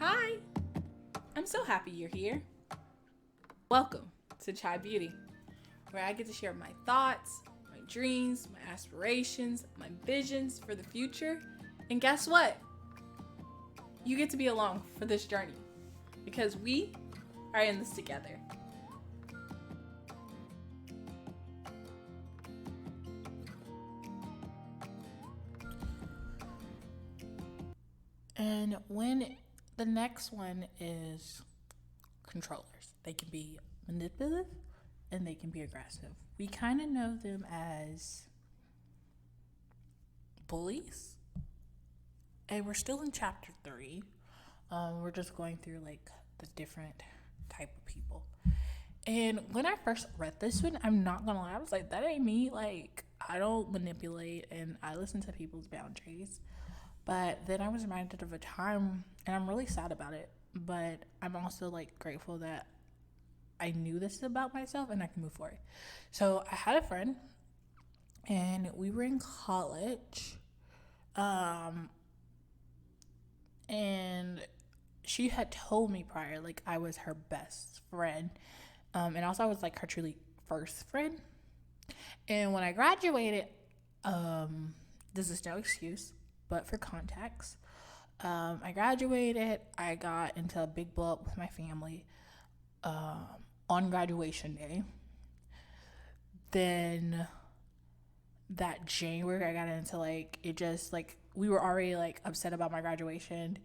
Hi, I'm so happy you're here. Welcome to Chai Beauty, where I get to share my thoughts, my dreams, my aspirations, my visions for the future. And guess what? You get to be along for this journey because we are in this together. And when the next one is controllers, they can be manipulative and they can be aggressive. We kind of know them as bullies, and we're still in chapter 3. We're just going through like the different type of people. And when I first read this one, I'm not gonna lie, I was like, that ain't me. Like, I don't manipulate and I listen to people's boundaries. But then I was reminded of a time, and I'm really sad about it. But I'm also like grateful that I knew this about myself and I can move forward. So I had a friend, and we were in college, and she had told me prior, like I was her best friend, and also I was like her truly first friend. And when I graduated, this is no excuse, but for context, I graduated. I got into a big blow up with my family on graduation day. Then that January, I got into like it just like we were already like upset about my graduation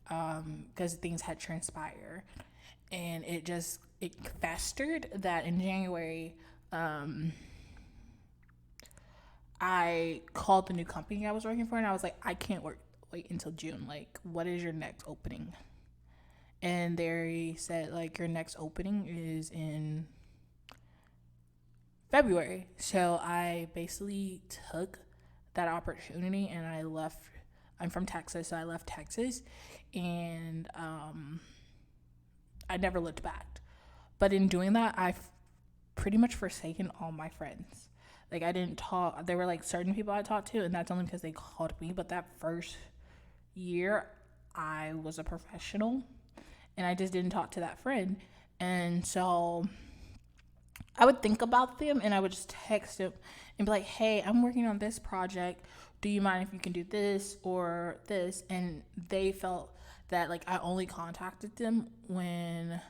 because things had transpired, and it festered that in January. I called the new company I was working for, and I was like, I can't wait until June. Like, what is your next opening? And they said, like, your next opening is in February. So I basically took that opportunity and I left. I'm from Texas, so I left Texas, and I never looked back. But in doing that, I've pretty much forsaken all my friends. Like, I didn't talk. There were like certain people I talked to, and that's only because they called me. But that first year, I was a professional, and I just didn't talk to that friend. And so I would think about them, and I would just text them and be like, "Hey, I'm working on this project. Do you mind if you can do this or this?" And they felt that like I only contacted them when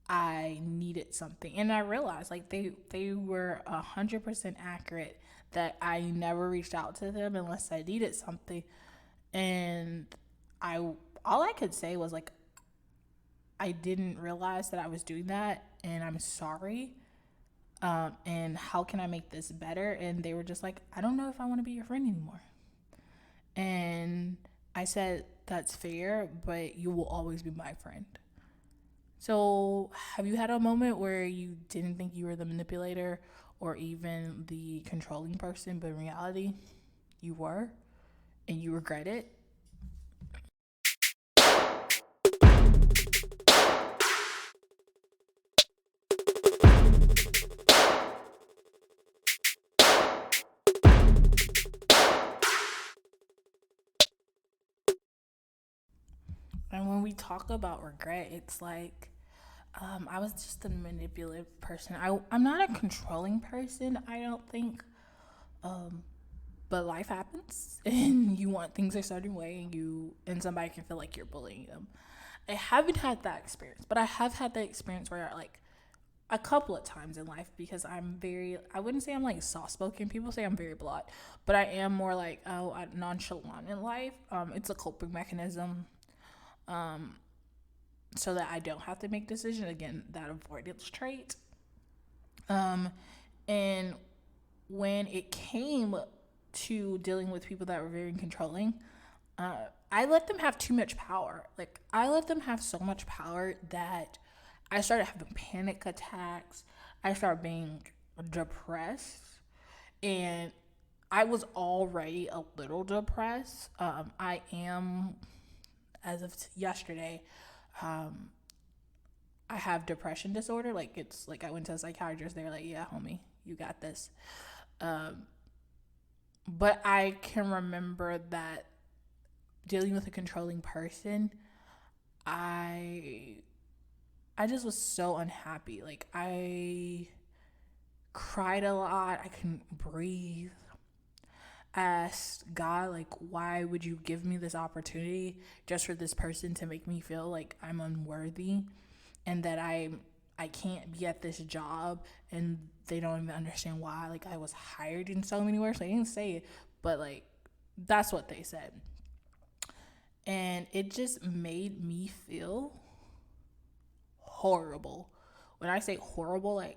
I needed something. And I realized like they were 100% accurate that I never reached out to them unless I needed something. And I all I could say was like, I didn't realize that I was doing that, and I'm sorry. And how can I make this better? And they were just like, I don't know if I want to be your friend anymore. And I said, that's fair, but you will always be my friend. So, have you had a moment where you didn't think you were the manipulator or even the controlling person, but in reality, you were, and you regret it? And when we talk about regret, it's like I was just a manipulative person. I'm not a controlling person, I don't think. But life happens and you want things a certain way, and somebody can feel like you're bullying them. I haven't had that experience, but I have had the experience where like a couple of times in life, because I wouldn't say I'm like soft spoken. People say I'm very blunt, but I am more like nonchalant in life. It's a coping mechanism, so that I don't have to make decisions. Again, that avoidance trait. Um, and when it came to dealing with people that were very controlling, I let them have too much power. Like, I let them have so much power that I started having panic attacks. I started being depressed. And I was already a little depressed. I am, as of yesterday, I have depression disorder. Like, it's like I went to a psychiatrist. They're like, yeah, homie, you got this. But I can remember that dealing with a controlling person, I I just was so unhappy. Like I cried a lot. I couldn't breathe. Asked God, like, why would you give me this opportunity just for this person to make me feel like I'm unworthy and that I can't be at this job, and they don't even understand why. Like I was hired in so many words. They didn't say it, but like that's what they said. And it just made me feel horrible. When I say horrible, like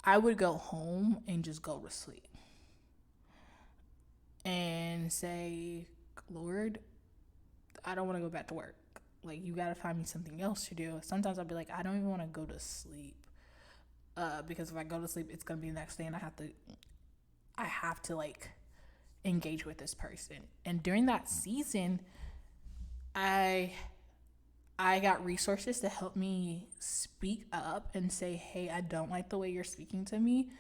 I would go home and just go to sleep and say, Lord, I don't want to go back to work. Like, you got to find me something else to do. Sometimes I'll be like, I don't even want to go to sleep. Because if I go to sleep, it's going to be the next day and I have to like engage with this person. And during that season, I I got resources to help me speak up and say, hey, I don't like the way you're speaking to me,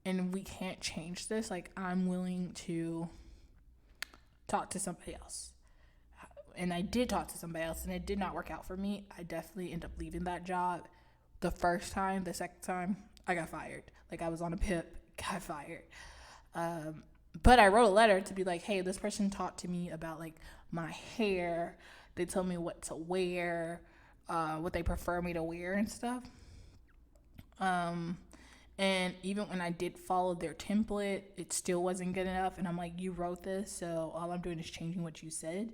and we can't change this. Like, I'm willing to talk to somebody else. And I did talk to somebody else, and it did not work out for me. I definitely ended up leaving that job. The first time, the second time, I got fired. Like, I was on a PIP, got fired. But I wrote a letter to be like, hey, this person talked to me about like my hair. They told me what to wear, what they prefer me to wear and stuff. Um, and even when I did follow their template, it still wasn't good enough. And I'm like, you wrote this, so all I'm doing is changing what you said.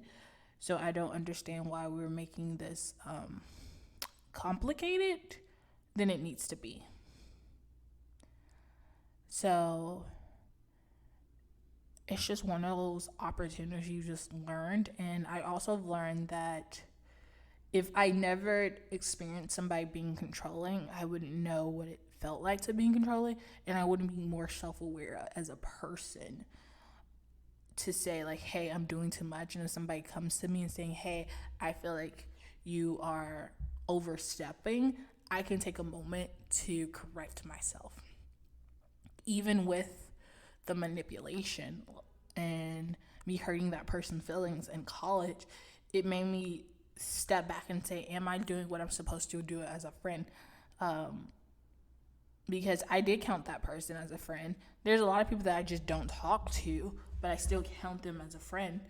So I don't understand why we're making this complicated than it needs to be. So it's just one of those opportunities you just learned. And I also learned that if I never experienced somebody being controlling, I wouldn't know what it felt like to be controlling, and I wouldn't be more self-aware as a person to say like, hey, I'm doing too much. And if somebody comes to me and saying, hey, I feel like you are overstepping, I can take a moment to correct myself. Even with the manipulation and me hurting that person's feelings in college, it made me step back and say, am I doing what I'm supposed to do as a friend? Because I did count that person as a friend. There's a lot of people that I just don't talk to, but I still count them as a friend.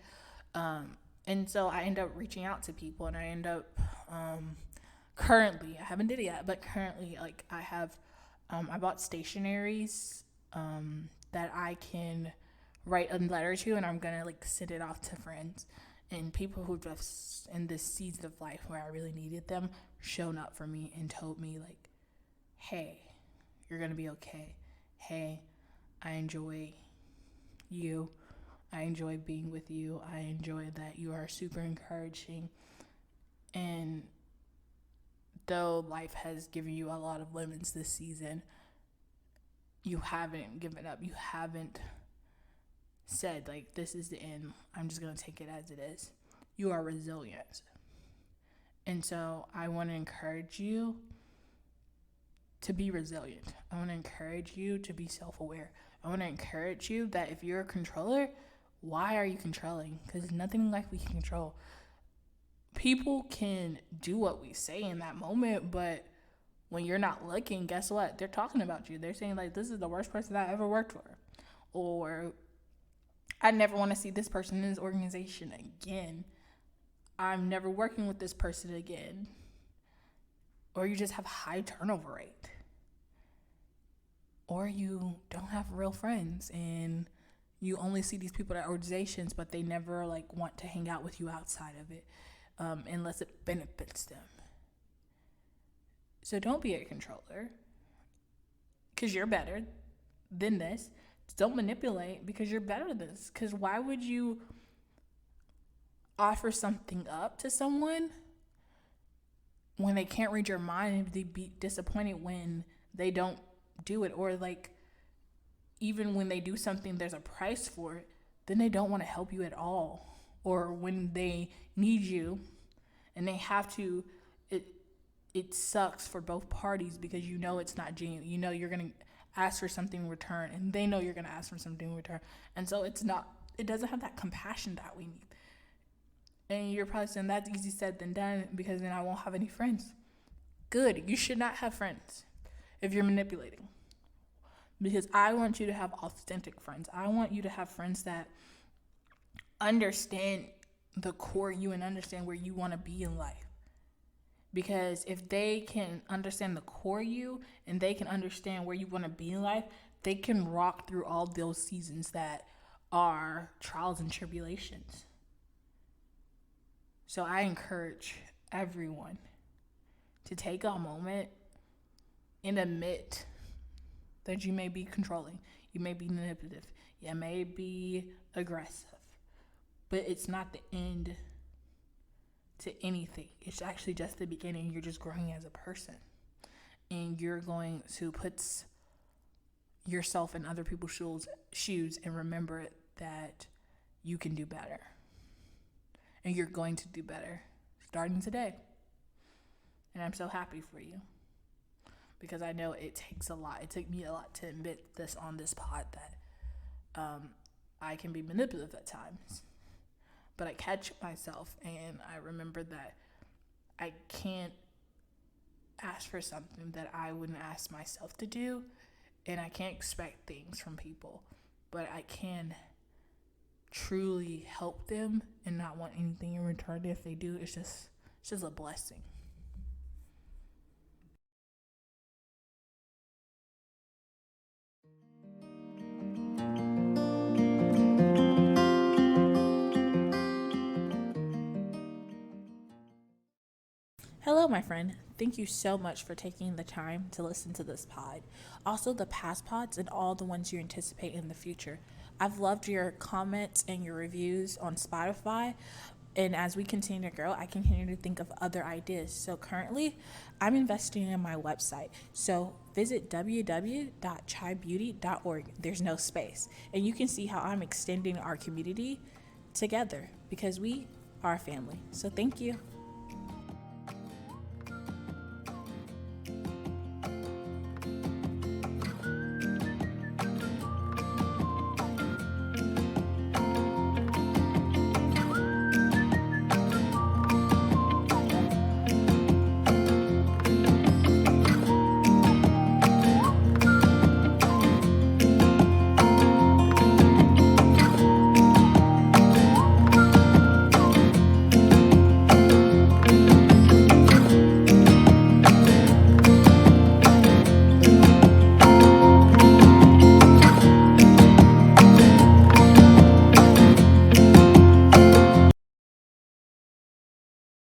And so I end up reaching out to people, and I end up currently, I haven't did it yet, but currently, like I bought stationaries that I can write a letter to, and I'm gonna like send it off to friends and people who just in this season of life where I really needed them shown up for me and told me like, hey, you're gonna be okay. Hey, I enjoy you. I enjoy being with you. I enjoy that you are super encouraging. And though life has given you a lot of lemons this season, you haven't given up. You haven't said, like, this is the end. I'm just going to take it as it is. You are resilient. And so I want to encourage you to be resilient. I want to encourage you to be self-aware. I want to encourage you that if you're a controller, why are you controlling? Because nothing in life we can control. People can do what we say in that moment, but when you're not looking, guess what? They're talking about you. They're saying, like, this is the worst person I ever worked for. Or, I never want to see this person in this organization again. I'm never working with this person again. Or you just have high turnover rate. Or you don't have real friends and you only see these people at organizations, but they never like want to hang out with you outside of it, unless it benefits them. So don't be a controller, because you're better than this. Don't manipulate because you're better than this. Because why would you offer something up to someone when they can't read your mind and they be disappointed when they don't do it? Or like, even when they do something, there's a price for it, then they don't want to help you at all. Or when they need you and they have to, it sucks for both parties because you know it's not genuine. You know you're going to ask for something in return, and they know you're going to ask for something in return. And so it doesn't have that compassion that we need. And you're probably saying that's easy said than done because then I won't have any friends. Good. You should not have friends if you're manipulating. Because I want you to have authentic friends. I want you to have friends that understand the core you and understand where you want to be in life. Because if they can understand the core you and they can understand where you want to be in life, they can rock through all those seasons that are trials and tribulations. So I encourage everyone to take a moment and admit that you may be controlling, you may be manipulative, you may be aggressive, but it's not the end to anything. It's actually just the beginning. You're just growing as a person, and you're going to put yourself in other people's shoes and remember that you can do better, and you're going to do better starting today. And I'm so happy for you, because I know it takes a lot. It took me a lot to admit this on this pod that I can be manipulative at times. But I catch myself and I remember that I can't ask for something that I wouldn't ask myself to do. And I can't expect things from people. But I can truly help them and not want anything in return. If they do, it's just a blessing. Hello, my friend. Thank you so much for taking the time to listen to this pod. Also, the past pods and all the ones you anticipate in the future. I've loved your comments and your reviews on Spotify. And as we continue to grow, I continue to think of other ideas. So currently, I'm investing in my website. So visit www.chaibeauty.org. There's no space. And you can see how I'm extending our community together because we are a family. So thank you.